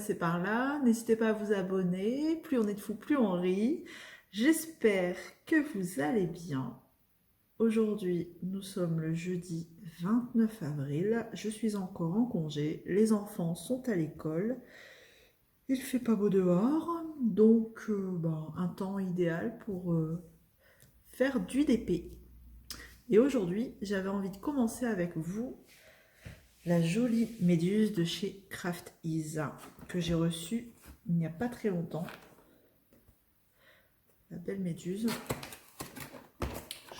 passez par là. N'hésitez pas à vous abonner. Plus on est de fous, plus on rit. J'espère que vous allez bien. Aujourd'hui, nous sommes le jeudi 29 avril. Je suis encore en congé. Les enfants sont à l'école. Il fait pas beau dehors, donc un temps idéal pour faire du DP. Et aujourd'hui, j'avais envie de commencer avec vous la jolie méduse de chez Craft Ease que j'ai reçue il n'y a pas très longtemps. La belle méduse.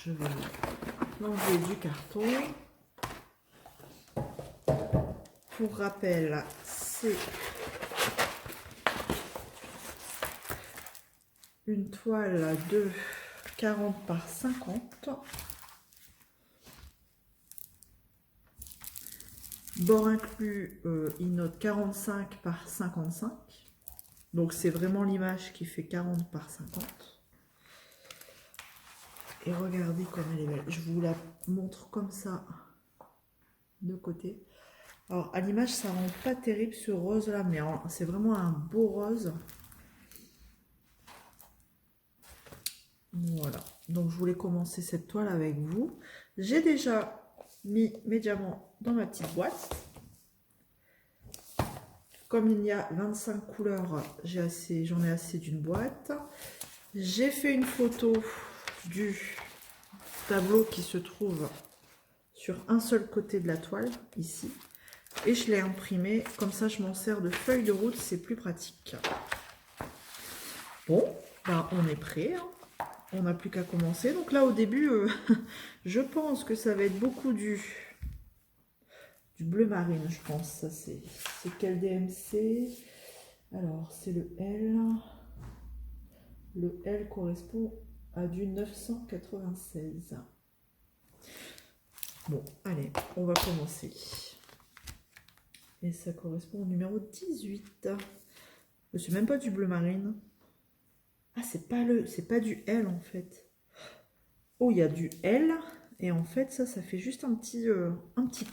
Je vais l'enlever du carton. Pour rappel, c'est une toile de 40 par 50. Bord inclus, il note 45 par 55. Donc c'est vraiment l'image qui fait 40 par 50. Et regardez comme elle est belle. Je vous la montre comme ça de côté. Alors à l'image ça rend pas terrible ce rose là, mais c'est vraiment un beau rose. Voilà. Donc je voulais commencer cette toile avec vous. J'ai déjà mis mes diamants dans ma petite boîte. Comme il y a 25 couleurs, j'en ai assez d'une boîte. J'ai fait une photo du tableau qui se trouve sur un seul côté de la toile, ici. Et je l'ai imprimé, comme ça je m'en sers de feuille de route, c'est plus pratique. Bon, on est prêt, hein. On n'a plus qu'à commencer. Donc là au début, je pense que ça va être beaucoup du bleu marine, je pense. Ça c'est quel DMC? Alors c'est le L. Le L correspond à du 996. Bon, allez, on va commencer. Et ça correspond au numéro 18. C'est même pas du bleu marine. Ah, c'est pas du L en fait. Oh, il y a du L. Et en fait, ça fait juste un petit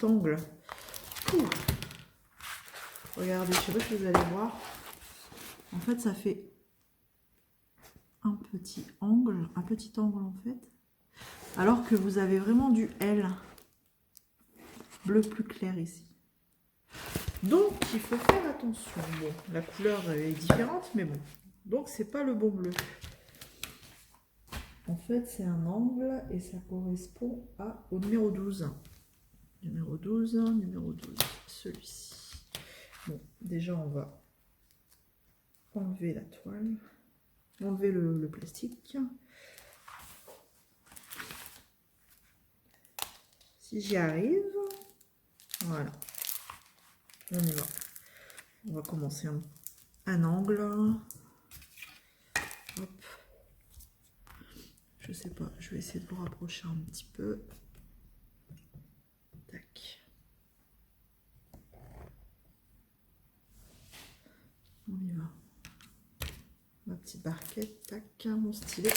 angle. Ouh. Regardez, je sais pas si vous allez voir. En fait, ça fait un petit angle en fait. Alors que vous avez vraiment du L. Bleu plus clair ici. Donc, il faut faire attention. Bon, la couleur est différente, mais bon. Donc, c'est pas le bon bleu. En fait, c'est un angle et ça correspond au numéro 12. Numéro 12, celui-ci. Bon, déjà, on va enlever la toile, enlever le plastique. Si j'y arrive, voilà. On y va. On va commencer un angle. Hop. Je sais pas, je vais essayer de vous rapprocher un petit peu. Tac. On y va. Ma petite barquette, tac, mon stylet.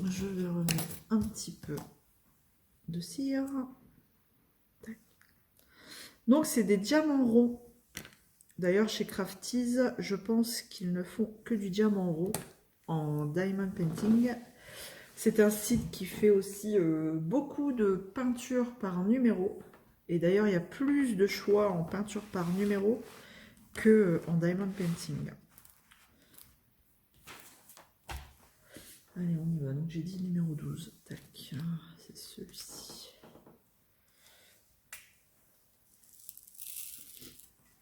Je vais remettre un petit peu de cire. Tac. Donc c'est des diamants ronds. D'ailleurs chez Craft Ease, je pense qu'ils ne font que du diamant rond en diamond painting. C'est un site qui fait aussi beaucoup de peinture par numéro. Et d'ailleurs, il y a plus de choix en peinture par numéro que en diamond painting. Allez, on y va. Donc j'ai dit numéro 12. Tac, c'est celui-ci.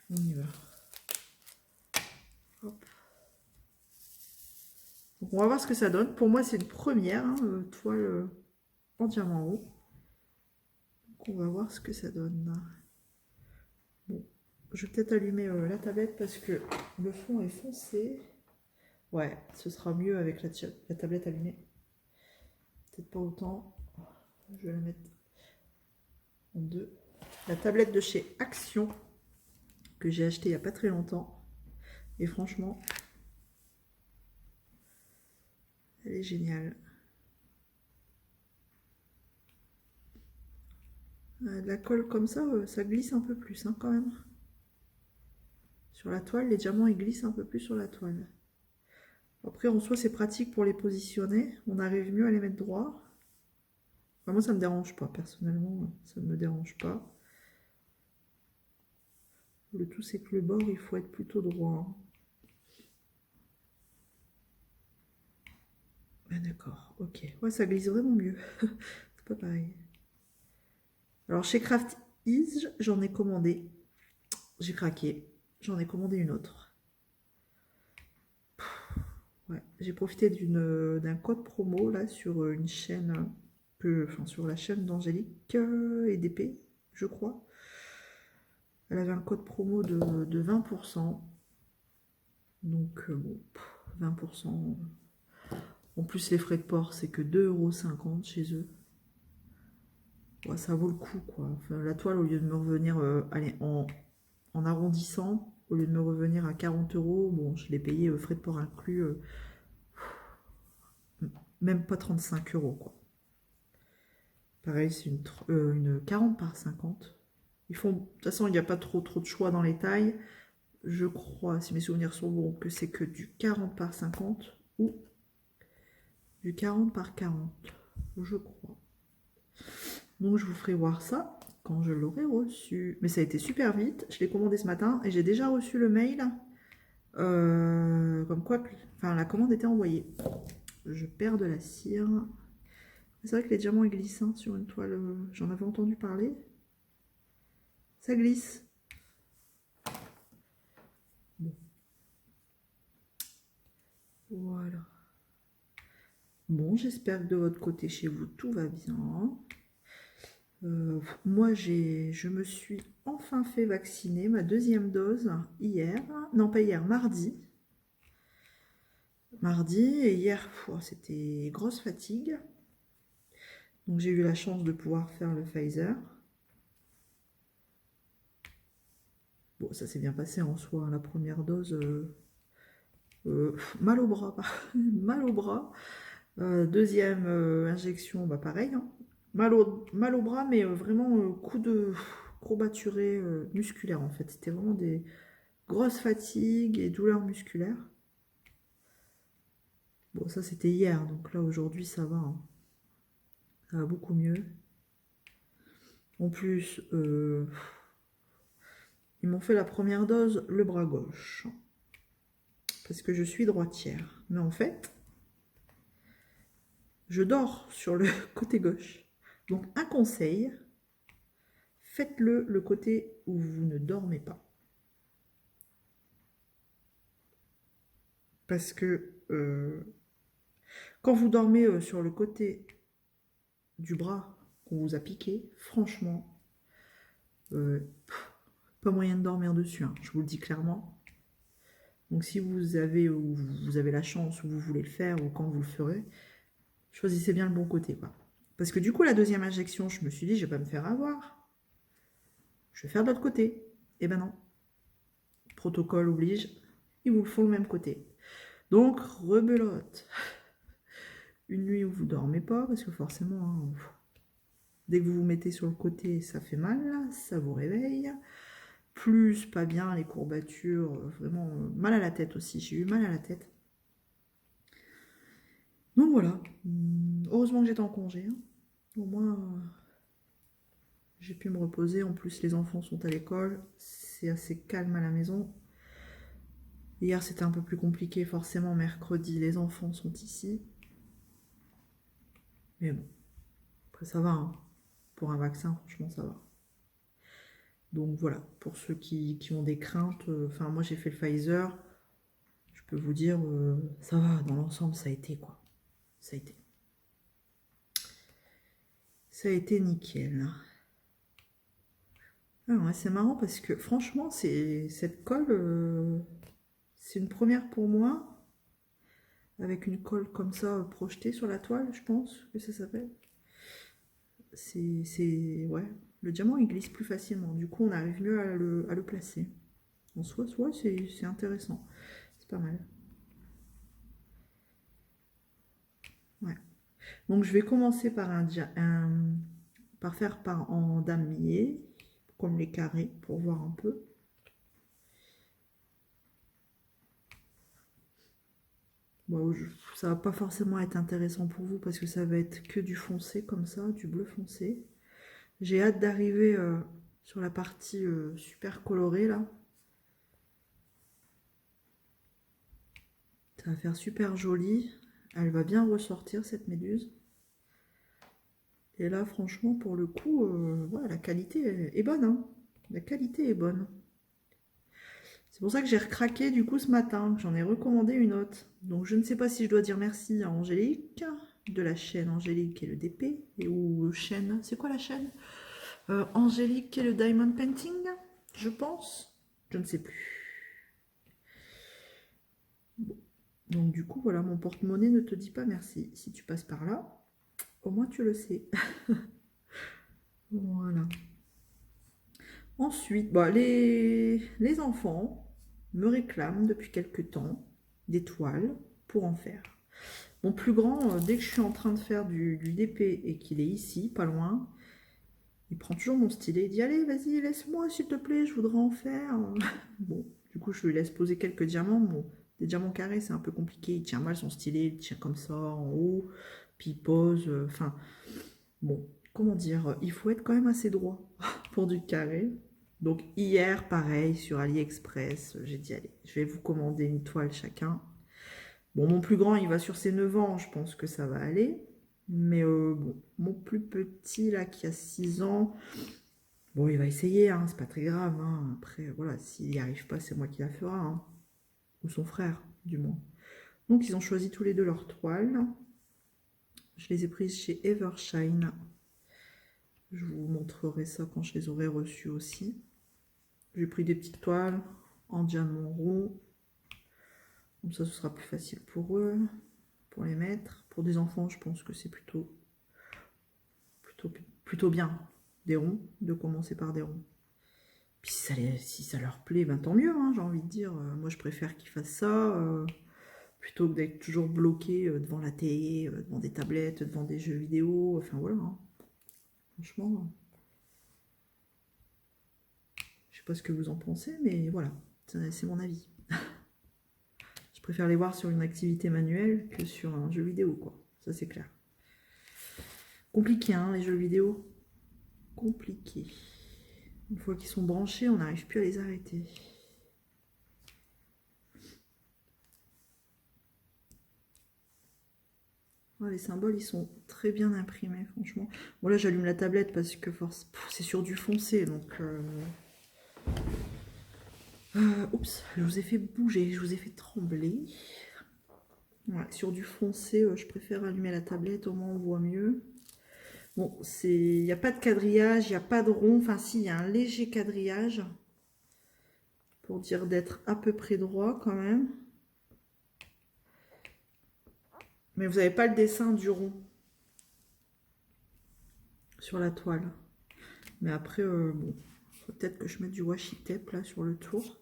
On y va. Hop. Donc on va voir ce que ça donne. Pour moi, c'est une première toile en diamant haut. Donc on va voir ce que ça donne. Bon, je vais peut-être allumer la tablette parce que le fond est foncé. Ouais, ce sera mieux avec la tablette allumée. Peut-être pas autant. Je vais la mettre en deux. La tablette de chez Action que j'ai acheté il n'y a pas très longtemps. Et franchement, elle est géniale. De la colle comme ça, ça glisse un peu plus hein, quand même. Sur la toile, les diamants ils glissent un peu plus sur la toile. Après, en soi, c'est pratique pour les positionner. On arrive mieux à les mettre droit. Enfin, moi, ça ne me dérange pas, personnellement. Ça ne me dérange pas. Le tout, c'est que le bord, il faut être plutôt droit. Ah, d'accord, ok. Ouais, ça glisse vraiment mieux. C'est pas pareil. Alors, chez Craft Ease, j'en ai commandé. J'ai craqué. J'en ai commandé une autre. Ouais, j'ai profité d'un code promo là sur une chaîne, enfin sur la chaîne d'Angélique et d'épée, je crois. Elle avait un code promo de 20%. Donc bon, 20%. En plus les frais de port c'est que 2,50 € chez eux. Ouais, ça vaut le coup quoi. Enfin, la toile au lieu de me revenir allez, en arrondissant, au lieu de me revenir à 40 €, bon je l'ai payé frais de port inclus, même pas 35 € quoi. Pareil, c'est une 40 par 50. Ils font, de toute façon, il n'y a pas trop de choix dans les tailles. Je crois, si mes souvenirs sont bons, que c'est que du 40 par 50 ou du 40 par 40. Je crois. Donc, je vous ferai voir ça quand je l'aurai reçu. Mais ça a été super vite. Je l'ai commandé ce matin et j'ai déjà reçu le mail. Comme quoi, enfin, la commande était envoyée. Je perds de la cire. C'est vrai que les diamants ils glissent hein, sur une toile. J'en avais entendu parler. Ça glisse. Bon. Voilà. Bon, j'espère que de votre côté, chez vous, tout va bien. Moi, je me suis enfin fait vacciner ma deuxième dose hier. Non, pas hier, mardi. Mardi, et hier, c'était grosse fatigue. Donc, j'ai eu la chance de pouvoir faire le Pfizer. Bon, ça s'est bien passé en soi. La première dose, mal au bras, mal au bras. Deuxième injection, bah pareil, hein. Mal au bras, mais vraiment coup de courbaturé musculaire en fait. C'était vraiment des grosses fatigues et douleurs musculaires. Bon, ça c'était hier, donc là aujourd'hui ça va, hein. Ça va beaucoup mieux. En plus, ils m'ont fait la première dose le bras gauche. Parce que je suis droitière. Mais en fait, je dors sur le côté gauche. Donc un conseil, faites-le le côté où vous ne dormez pas. Parce que quand vous dormez sur le côté du bras qu'on vous a piqué, franchement, pas moyen de dormir dessus, hein, je vous le dis clairement. Donc si vous avez la chance ou vous voulez le faire ou quand vous le ferez, choisissez bien le bon côté, quoi. Parce que du coup, la deuxième injection, je me suis dit, je vais pas me faire avoir. Je vais faire de l'autre côté. Eh ben non. Protocole oblige, ils vous le font le même côté. Donc, rebelote. Une nuit où vous dormez pas, parce que forcément, hein, dès que vous vous mettez sur le côté, ça fait mal, ça vous réveille. Plus, pas bien, les courbatures, vraiment mal à la tête aussi. J'ai eu mal à la tête. Donc voilà. Heureusement que j'étais en congé. Hein. Au moins, j'ai pu me reposer. En plus, les enfants sont à l'école. C'est assez calme à la maison. Hier, c'était un peu plus compliqué. Forcément, mercredi, les enfants sont ici. Mais bon, après ça va. Hein. Pour un vaccin, franchement, ça va. Donc voilà, pour ceux qui ont des craintes, enfin moi j'ai fait le Pfizer, je peux vous dire, ça va, dans l'ensemble ça a été quoi. Ça a été. Ça a été nickel. Ah ouais, c'est marrant parce que franchement, cette colle, c'est une première pour moi. Avec une colle comme ça projetée sur la toile, je pense que ça s'appelle. Ouais, le diamant il glisse plus facilement. Du coup, on arrive mieux à le placer. En soi, c'est intéressant. C'est pas mal. Ouais. Donc, je vais commencer par faire en damier, comme les carrés, pour voir un peu. Bon, ça va pas forcément être intéressant pour vous parce que ça va être que du foncé comme ça, du bleu foncé. J'ai hâte d'arriver sur la partie super colorée là. Ça va faire super joli. Elle va bien ressortir cette méduse. Et là, franchement, pour le coup, ouais, la qualité est bonne. Hein. La qualité est bonne. C'est pour ça que j'ai recraqué du coup ce matin. J'en ai recommandé une autre. Donc je ne sais pas si je dois dire merci à Angélique de la chaîne Angélique et le DP. Ou chaîne. C'est quoi la chaîne Angélique et le Diamond Painting, je pense. Je ne sais plus. Bon. Donc du coup, voilà, mon porte-monnaie ne te dit pas merci. Si tu passes par là, au moins tu le sais. Voilà. Ensuite, bah, les enfants me réclament depuis quelque temps des toiles pour en faire. Mon plus grand, dès que je suis en train de faire du DP et qu'il est ici, pas loin, il prend toujours mon stylet. Il dit allez, vas-y, laisse-moi s'il te plaît, je voudrais en faire. Bon, du coup, je lui laisse poser quelques diamants. Bon, des diamants carrés, c'est un peu compliqué. Il tient mal son stylet, il tient comme ça en haut, puis il pose. Enfin, bon, comment dire, il faut être quand même assez droit pour du carré. Donc hier, pareil, sur AliExpress, j'ai dit allez, je vais vous commander une toile chacun. Bon, mon plus grand, il va sur ses 9 ans, je pense que ça va aller. Mais bon, mon plus petit, là, qui a 6 ans, bon, il va essayer, hein, c'est pas très grave. Hein. Après, voilà, s'il n'y arrive pas, c'est moi qui la fera. Hein. Ou son frère, du moins. Donc, ils ont choisi tous les deux leur toile. Je les ai prises chez Evershine. Je vous montrerai ça quand je les aurai reçues aussi. J'ai pris des petites toiles en diamant rond. Comme ça, ce sera plus facile pour eux, pour les mettre. Pour des enfants, je pense que c'est plutôt bien. Des ronds, de commencer par des ronds. Puis si ça leur plaît, ben tant mieux, hein, j'ai envie de dire. Moi, je préfère qu'ils fassent ça plutôt que d'être toujours bloqué devant la télé, devant des tablettes, devant des jeux vidéo. Enfin, voilà. Hein. Franchement, je sais pas ce que vous en pensez, mais voilà, c'est mon avis. Je préfère les voir sur une activité manuelle que sur un jeu vidéo, quoi. Ça, c'est clair. Compliqué, hein, les jeux vidéo. Compliqué. Une fois qu'ils sont branchés, on n'arrive plus à les arrêter. Ouais, les symboles, ils sont très bien imprimés, franchement. Bon, là, j'allume la tablette parce que c'est sur du foncé, donc... oups, je vous ai fait bouger, je vous ai fait trembler. Ouais, sur du foncé, je préfère allumer la tablette, au moins on voit mieux. Bon, il n'y a pas de quadrillage, il n'y a pas de rond. Enfin, si, il y a un léger quadrillage. Pour dire d'être à peu près droit quand même. Mais vous n'avez pas le dessin du rond sur la toile. Mais après, bon, peut-être que je mette du washi tape là sur le tour.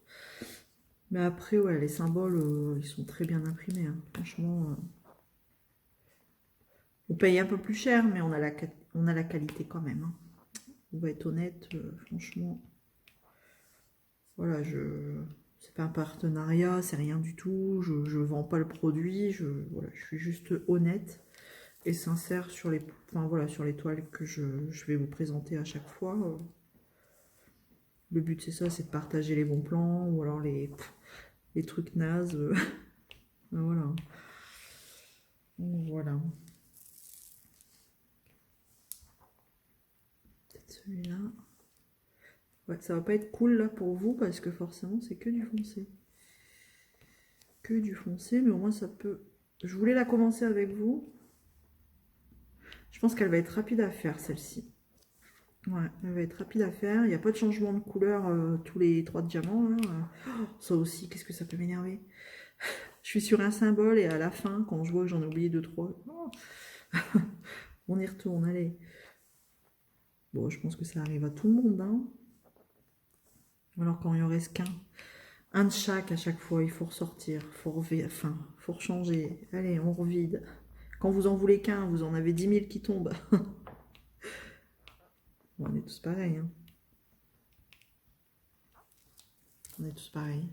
Mais après, ouais, les symboles, ils sont très bien imprimés. Hein. Franchement, on paye un peu plus cher, mais on a la qualité quand même. Hein. On va être honnête, franchement. Voilà, c'est pas un partenariat, c'est rien du tout. Je vends pas le produit. Voilà, je suis juste honnête et sincère sur sur les toiles que je vais vous présenter à chaque fois. Le but c'est ça, c'est de partager les bons plans ou alors les trucs nazes. Ben voilà. Voilà. Peut-être celui-là. Ouais, ça va pas être cool là pour vous parce que forcément c'est que du foncé. Que du foncé, mais au moins ça peut... Je voulais la commencer avec vous. Je pense qu'elle va être rapide à faire celle-ci. Ouais, elle va être rapide à faire. Il n'y a pas de changement de couleur tous les 3 diamants. Là. Oh, ça aussi, qu'est-ce que ça peut m'énerver. Je suis sur un symbole et à la fin, quand je vois que j'en ai oublié 2-3, oh, on y retourne, allez. Bon, je pense que ça arrive à tout le monde. Hein. Alors quand il en reste qu'un. Un de chaque à chaque fois, il faut ressortir, faut rechanger. Allez, on revide. Quand vous en voulez qu'un, vous en avez 10 000 qui tombent. Bon, on est tous pareils. Hein. On est tous pareils.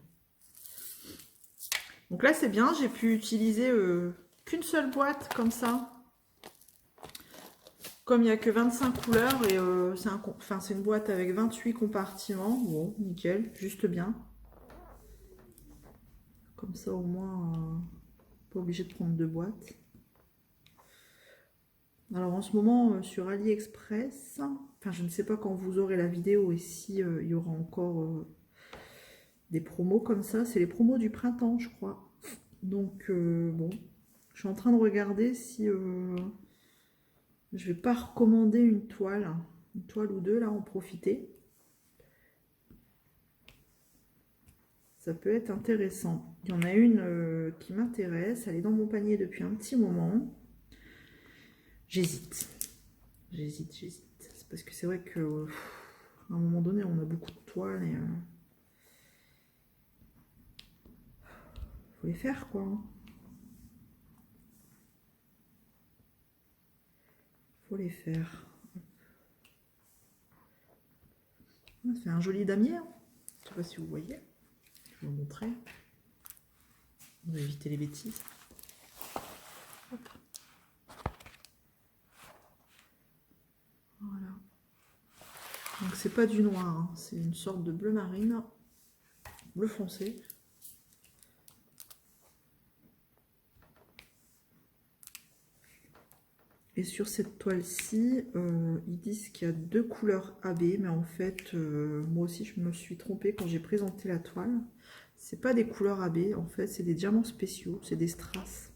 Donc là, c'est bien, j'ai pu utiliser qu'une seule boîte comme ça. Comme il n'y a que 25 couleurs et c'est une boîte avec 28 compartiments. Bon, nickel, juste bien. Comme ça, au moins, pas obligé de prendre deux boîtes. Alors en ce moment, sur AliExpress, enfin je ne sais pas quand vous aurez la vidéo et si il y aura encore des promos comme ça. C'est les promos du printemps, je crois. Donc bon, je suis en train de regarder si je vais pas recommander une toile ou deux là, en profiter. Ça peut être intéressant. Il y en a une qui m'intéresse, elle est dans mon panier depuis un petit moment. J'hésite. C'est parce que c'est vrai que à un moment donné, on a beaucoup de toiles et faut les faire quoi. Faut les faire. Ça fait un joli damier. Hein. Je sais pas si vous voyez. Je vais vous montrer. On va éviter les bêtises. Hop. Voilà. Donc c'est pas du noir, hein. C'est une sorte de bleu marine, bleu foncé. Et sur cette toile-ci, ils disent qu'il y a deux couleurs AB, mais en fait, moi aussi je me suis trompée quand j'ai présenté la toile. C'est pas des couleurs AB, en fait, c'est des diamants spéciaux, c'est des strass.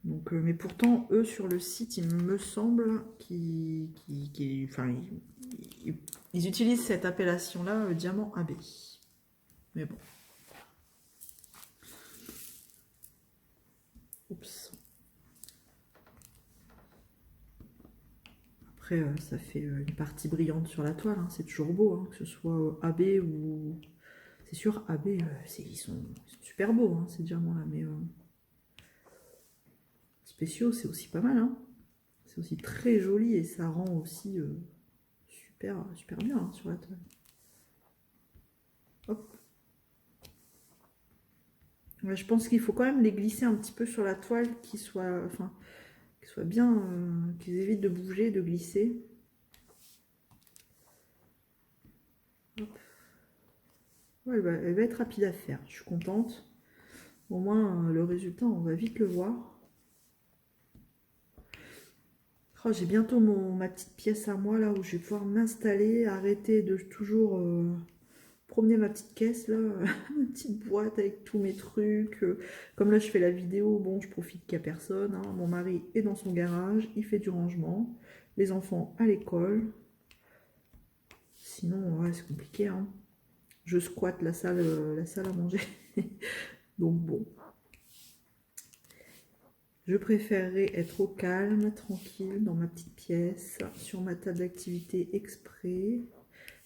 Donc, mais pourtant, eux, sur le site, il me semble qu'ils utilisent cette appellation-là, diamant AB. Mais bon. Oups. Après, ça fait une partie brillante sur la toile. Hein. C'est toujours beau, hein, que ce soit AB ou... C'est sûr, AB, ils sont super beaux, hein, ces diamants-là. Mais spéciaux, c'est aussi pas mal. Hein. C'est aussi très joli et ça rend aussi super, super bien hein, sur la toile. Hop. Ouais, je pense qu'il faut quand même les glisser un petit peu sur la toile, qu'ils soient bien, qu'ils évitent de bouger, de glisser. Hop. Ouais, elle va être rapide à faire, je suis contente. Au moins, le résultat, on va vite le voir. Oh, j'ai bientôt ma petite pièce à moi, là, où je vais pouvoir m'installer, arrêter de toujours promener ma petite caisse, là, ma petite boîte avec tous mes trucs. Comme là, je fais la vidéo, bon, je profite qu'il n'y a personne. Hein. Mon mari est dans son garage, il fait du rangement. Les enfants à l'école. Sinon, ouais, c'est compliqué. Hein. Je squatte la salle à manger. Donc bon. Je préférerais être au calme, tranquille, dans ma petite pièce, sur ma table d'activité exprès.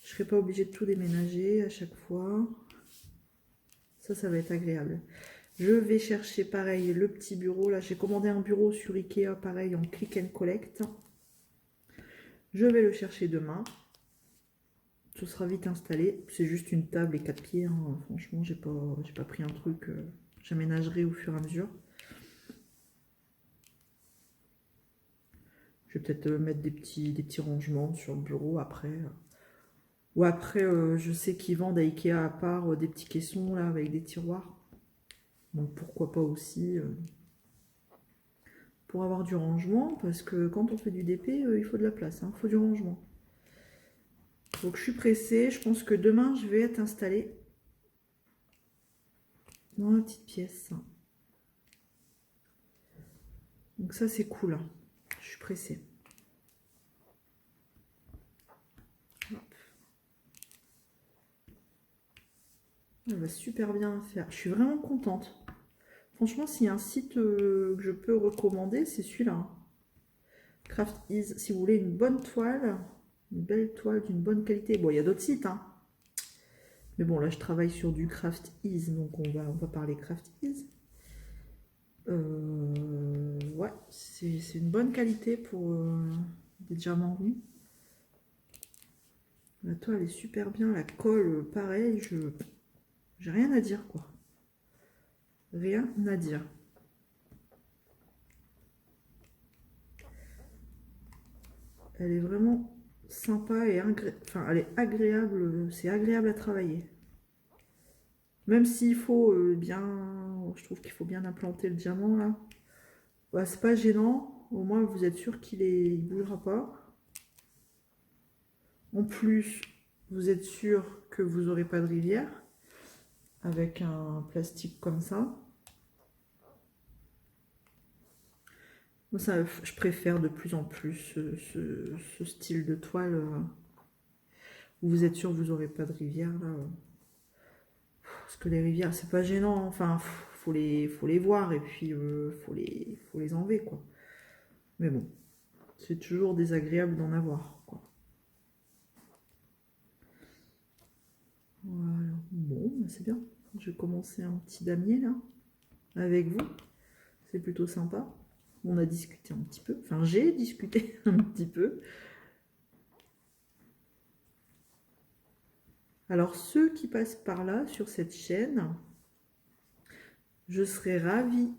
Je ne serai pas obligée de tout déménager à chaque fois. Ça va être agréable. Je vais chercher pareil le petit bureau. Là, j'ai commandé un bureau sur Ikea, pareil en click and collect. Je vais le chercher demain. Ce sera vite installé. C'est juste une table et 4 pieds. Hein. Franchement, j'ai pas pris un truc. J'aménagerai au fur et à mesure. Je vais peut-être mettre des petits rangements sur le bureau après. Ou après, je sais qu'ils vendent à Ikea à part des petits caissons là avec des tiroirs. Donc pourquoi pas aussi pour avoir du rangement, parce que quand on fait du DP, il faut de la place, il faut du rangement. Donc je suis pressée, je pense que demain je vais être installée dans la petite pièce. Donc ça c'est cool, je suis pressée. Hop. Elle va super bien faire, je suis vraiment contente. Franchement, s'il y a un site que je peux recommander, c'est celui-là. Craft Ease, si vous voulez une bonne toile, une belle toile d'une bonne qualité. Bon, il y a d'autres sites, hein. Mais bon, là, je travaille sur du Craft Ease, donc on va parler Craft Ease. Ouais, c'est une bonne qualité pour des diamants rouges. La toile est super bien, la colle, pareil, j'ai rien à dire, quoi. Rien à dire. Elle est vraiment sympa et enfin, elle est agréable. C'est agréable à travailler. Même s'il faut je trouve qu'il faut bien implanter le diamant là. Bah, c'est pas gênant. Au moins vous êtes sûr il bougera pas. En plus, vous êtes sûr que vous n'aurez pas de rivière avec un plastique comme ça. Moi, ça, je préfère de plus en plus ce style de toile où vous êtes sûr que vous n'aurez pas de rivière là. Parce que les rivières, c'est pas gênant. Enfin, faut les voir et puis faut les enlever quoi. Mais bon, c'est toujours désagréable d'en avoir quoi. Voilà. Bon, bah, c'est bien. Je vais commencer un petit damier là avec vous. C'est plutôt sympa. On a discuté un petit peu. Enfin, j'ai discuté un petit peu. Alors, ceux qui passent par là, sur cette chaîne, je serais ravie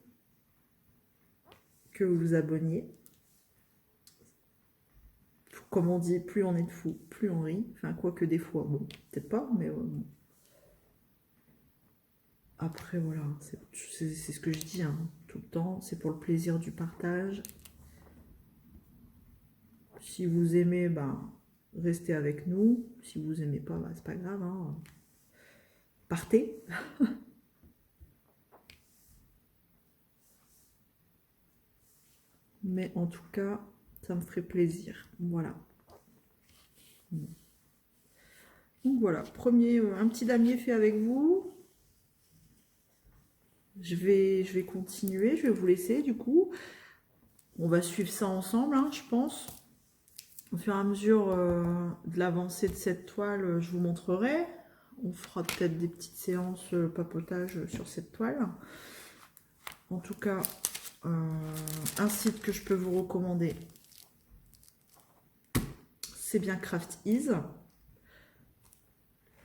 que vous vous abonniez. Comme on dit, plus on est de fous, plus on rit. Enfin, quoique des fois, bon, peut-être pas, mais bon. Après, voilà, c'est ce que je dis hein, tout le temps. C'est pour le plaisir du partage. Si vous aimez, bah, restez avec nous. Si vous aimez pas, bah, c'est pas grave. Hein. Partez. Mais en tout cas, ça me ferait plaisir. Voilà. Donc voilà, un petit damier fait avec vous. Je vais continuer, je vais vous laisser du coup. On va suivre ça ensemble, hein, je pense. Au fur et à mesure de l'avancée de cette toile, je vous montrerai. On fera peut-être des petites séances papotage sur cette toile. En tout cas, un site que je peux vous recommander, c'est bien Craft Ease.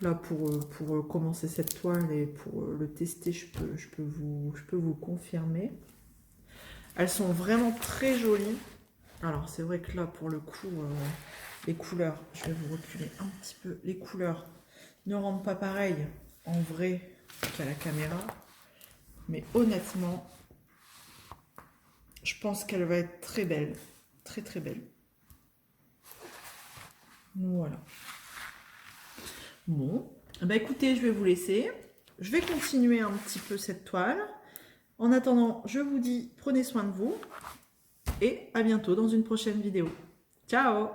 Là, pour commencer cette toile et pour le tester, je peux vous confirmer. Elles sont vraiment très jolies. Alors, c'est vrai que là, pour le coup, les couleurs, je vais vous reculer un petit peu. Les couleurs ne rendent pas pareil en vrai qu'à la caméra. Mais honnêtement, je pense qu'elle va être très belle. Très, très belle. Voilà. Bon, bah écoutez, je vais vous laisser. Je vais continuer un petit peu cette toile. En attendant, je vous dis, prenez soin de vous et à bientôt dans une prochaine vidéo. Ciao!